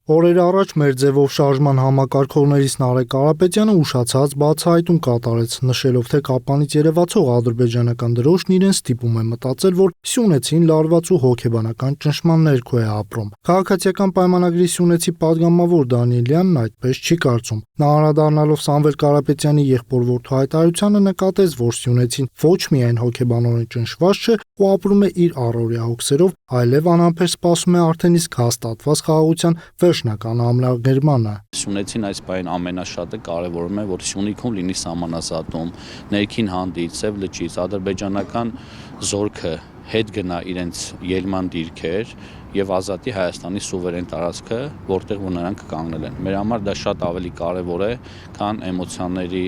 Օրեր առաջ մեր ձևով շարժման համակարգողներից Նարեկ Կարապետյանը ուշացած բացահայտում կատարեց, նշելով, թե Կապանից երևացող ադրբեջանական դրոշն իրեն ստիպում է մտածել, որ Սյունեցին լարված ու հոգեբանական ճնշման ներքո է ապրում։ Քաղաքացիական պայմանագրի սյունեցի պատգամավոր Դանիելյանն այդպես չի կարծում։ Նա անդրադառնալով Սամվել Կարապետյանի եղբոր-որդու հայտարարությանը նկատեց, որ Սյունեցին ոչ միայն հոգեբանորեն ճնշված չէ ու ապրում է իր առօրյա հոգսերով, այլև անհամբեր սպասում է արդեն իսկ հաստատված խաղաղության վերջնական ամրագրմանը։ Սյունեցին այս պահին ամենաշատը կարևորում է, որ Սյունիքում լինի սահմանազատում, ներքին հանդից, Սև լճից, ադրբեջանական զորքը հետ գնա իրենց ելման դիրքեր եւ ազատի Հայաստանի սուվերեն տարածքը, որտեղ որ նրանք կանգնել են։ Մեր համար դա շատ ավելի կարևոր է, քան էմոցիաների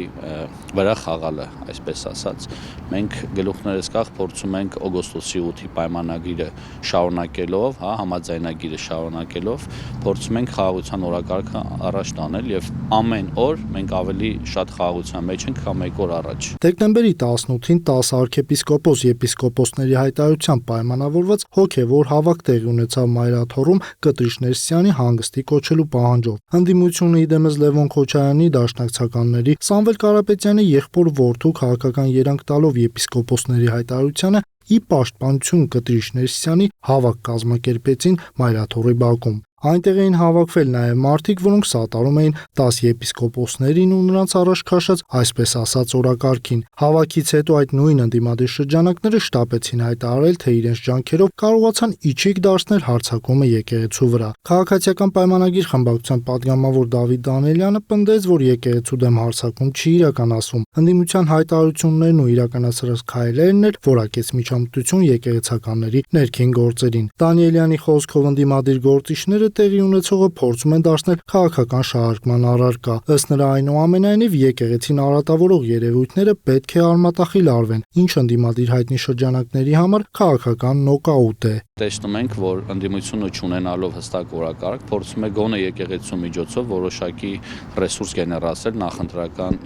վրա խաղալը, այսպես ասած։ Մենք գլուխներս կախ փորձում ենք օգոստոսի 8-ի պայմանագիրը շարունակելով, համաձայնագիրը շարունակելով, փորձում ենք խաղաղության օրակարգը առաջ տանել եւ ամեն օր մենք ավելի շատ խաղաղության մեջ ենք, քան մեկ օր առաջ։ Դեկտեմբերի 18-ին 10 arczepiskopos եպիսկոպոսների հայտարարությամբ պայմանավորված հոգևոր հավաք տեղի ունեցավ Մայրաթոռում Կտրիշ Ներսյանի հանգստի կոչելու պահանջով։ Ընդդիմությունը իդեմս Լևոն Քոչարյանի դաշնակցականների Սամվել Կարապետյանի եղբոր որդու քաղաքական երանգ տալով եպիսկոպոսների հայտարարությանը ի պաշտպանություն Կտրիշ Ներսյանի հավաք կազմակերպեցին Մայրաթոռի բակում։ Այնտեղ էին հավաքվել նաև մարդիկ, որոնք սատարում էին 10 եպիսկոպոսներին ու նրանց առաջ քաշած այսպես ասած օրակարգին։ Հավաքից հետո այդ նույն ընդդիմադիր շրջանակները շտապեցին հայտարարել, թե իրենց ջանքերով կարողացան իջիկ դարձնել հարձակումը եկեղեցու վրա։ Քաղաքացիական պայմանագիր խմբակցության պատգամավոր Դավիթ Դանիելյանը պնդեց, որ եկեղեցու դեմ հարձակում չի իրականացվում։ Ընդդիմության հայտարարություններն ու իրականացրած քայլերն էլ որակեց միջամտություն եկեղեցականների ներքին գործերին։ Դանիելյանի խոսքով ընդդիմադիր գործիչները տեղի ունեցողը փորձում են դարձնել քաղաքական շահարկման առարկա։ Ըստ նրա, այնուամենայնիվ եկեղեցին արատավորող երևույթները պետք է արմատախիլ արվեն, ինչը ընդդիմադիր հայտնի շրջանակների համար քաղաքական նոկաուտ է։ Տեսնում ենք, որ ընդդիմությունը չունենալով հստակ օրակարգ, փորձում է գոնե եկեղեցու միջոցով որոշակի ռեսուրս գեներացնել նախընտրական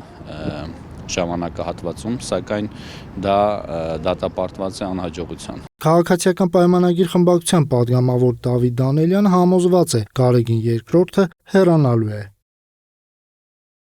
ժամանակահատվածում, սակայն դա դատապարտված է անհաջողության։ Քաղաքացիական պայմանագիր խմբակցության պատգամավոր Դավիթ Դանիելյանը համոզված է, Գարեգին II հեռանալու է։